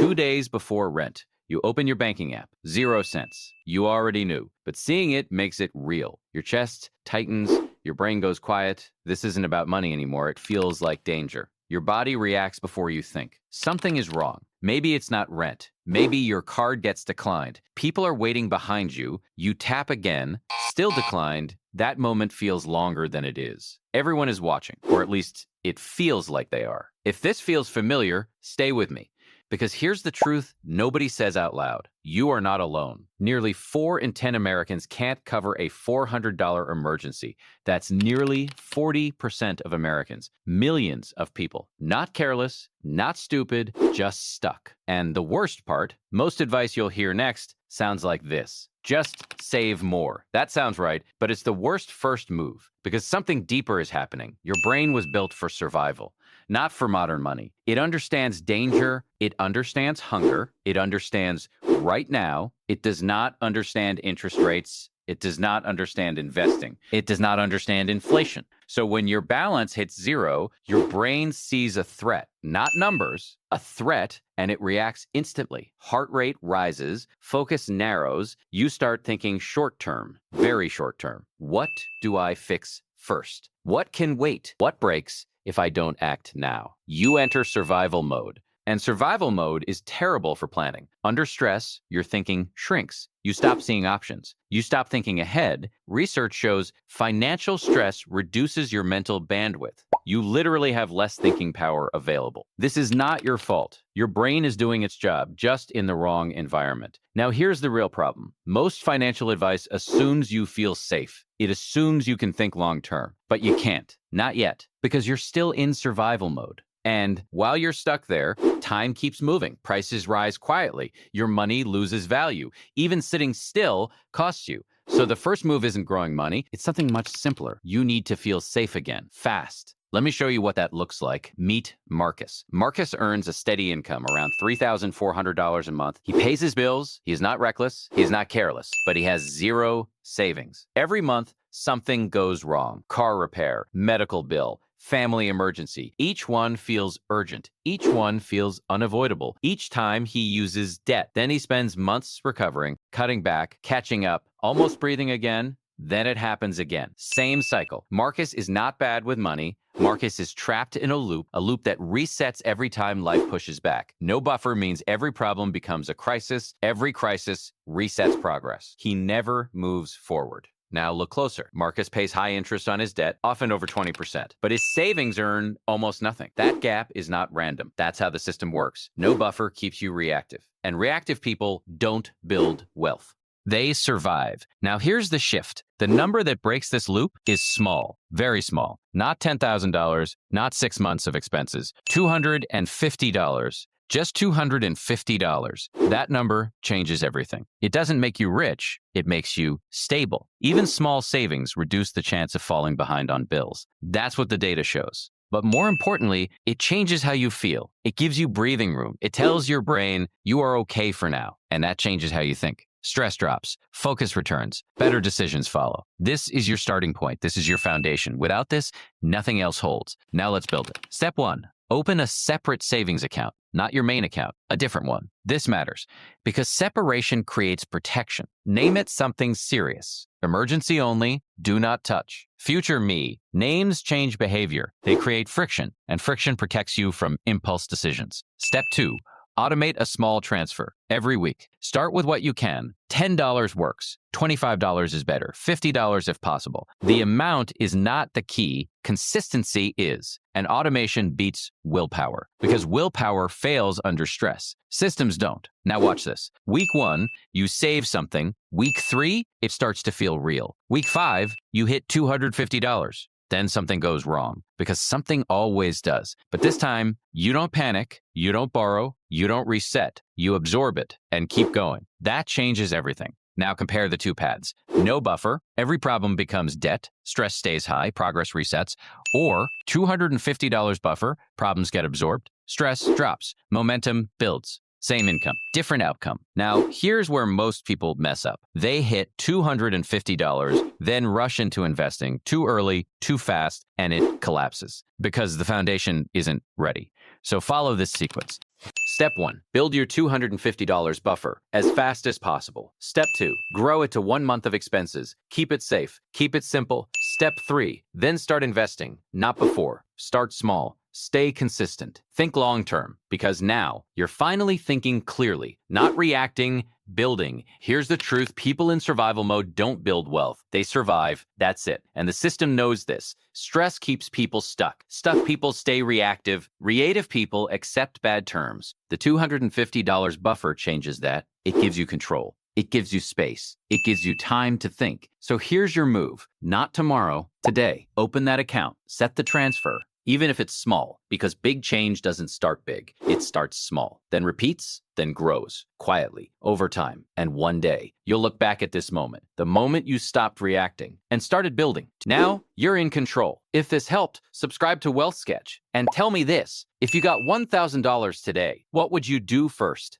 2 days before rent. You open your banking app, 0 cents. You already knew, but seeing it makes it real. Your chest tightens, your brain goes quiet. This isn't about money anymore. It feels like danger. Your body reacts before you think. Something is wrong. Maybe it's not rent. Maybe your card gets declined. People are waiting behind you. You tap again, still declined. That moment feels longer than it is. Everyone is watching, or at least it feels like they are. If this feels familiar, stay with me. Because here's the truth nobody says out loud. You are not alone. Nearly 4 in 10 Americans can't cover a $400 emergency. That's nearly 40% of Americans. Millions of people. Not careless, not stupid, just stuck. And the worst part, most advice you'll hear next sounds like this. Just save more. That sounds right, but it's the worst first move because something deeper is happening. Your brain was built for survival, not for modern money. It understands danger. It understands hunger. It understands right now. It does not understand interest rates. It does not understand investing. It does not understand inflation. So when your balance hits 0, your brain sees a threat, not numbers, a threat, and it reacts instantly. Heart rate rises, focus narrows. You start thinking short term, very short term. What do I fix first? What can wait? What breaks if I don't act now? You enter survival mode. And survival mode is terrible for planning. Under stress, your thinking shrinks. You stop seeing options. You stop thinking ahead. Research shows financial stress reduces your mental bandwidth. You literally have less thinking power available. This is not your fault. Your brain is doing its job, just in the wrong environment. Now, here's the real problem. Most financial advice assumes you feel safe. It assumes you can think long term, but you can't. Not yet, because you're still in survival mode. And while you're stuck there, time keeps moving. Prices rise quietly. Your money loses value. Even sitting still costs you. So the first move isn't growing money. It's something much simpler. You need to feel safe again, fast. Let me show you what that looks like. Meet Marcus. Marcus earns a steady income, around $3,400 a month. He pays his bills. He is not reckless. He is not careless, but he has 0 savings. Every month, something goes wrong. Car repair, medical bill, family emergency. Each one feels urgent. Each one feels unavoidable. Each time he uses debt. Then he spends months recovering, cutting back, catching up, almost breathing again. Then it happens again. Same cycle. Marcus is not bad with money. Marcus is trapped in a loop that resets every time life pushes back. No buffer means every problem becomes a crisis. Every crisis resets progress. He never moves forward. Now look closer. Marcus pays high interest on his debt, often over 20%, but his savings earn almost nothing. That gap is not random. That's how the system works. No buffer keeps you reactive, and reactive people don't build wealth. They survive. Now here's the shift. The number that breaks this loop is small, very small. Not $10,000, not 6 months of expenses, $250. Just $250. That number changes everything. It doesn't make you rich, it makes you stable. Even small savings reduce the chance of falling behind on bills. That's what the data shows. But more importantly, it changes how you feel. It gives you breathing room. It tells your brain you are okay for now, and that changes how you think. Stress drops, focus returns, better decisions follow. This is your starting point. This is your foundation. Without this, nothing else holds. Now let's build it. Step 1, open a separate savings account. Not your main account, a different one. This matters because separation creates protection. Name it something serious. Emergency only, do not touch. Future me. Names change behavior. They create friction, and friction protects you from impulse decisions. Step 2, automate a small transfer every week. Start with what you can. $10 works. $25 is better. $50 if possible. The amount is not the key. Consistency is. And automation beats willpower because willpower fails under stress. Systems don't. Now watch this. Week 1, you save something. Week 3, it starts to feel real. Week 5, you hit $250. Then something goes wrong because something always does. But this time, you don't panic, you don't borrow, you don't reset. You absorb it and keep going. That changes everything. Now compare the two paths. No buffer, every problem becomes debt, stress stays high, progress resets, or $250 buffer, problems get absorbed, stress drops, momentum builds. Same income, different outcome. Now, here's where most people mess up. They hit $250, then rush into investing too early, too fast, and it collapses because the foundation isn't ready. So follow this sequence. Step 1, build your $250 buffer as fast as possible. Step 2, grow it to 1 month of expenses. Keep it safe. Keep it simple. Step 3, then start investing. Not before. Start small. Stay consistent. Think long-term, because now you're finally thinking clearly, not reacting, building. Here's the truth. People in survival mode don't build wealth. They survive. That's it. And the system knows this. Stress keeps people stuck. Stuck people stay reactive. Reactive people accept bad terms. The $250 buffer changes that. It gives you control. It gives you space. It gives you time to think. So here's your move. Not tomorrow, today. Open that account. Set the transfer. Even if it's small, because big change doesn't start big. It starts small, then repeats, then grows, quietly, over time. And one day, you'll look back at this moment, the moment you stopped reacting and started building. Now, you're in control. If this helped, subscribe to Wealth Sketch. And tell me this, if you got $1,000 today, what would you do first?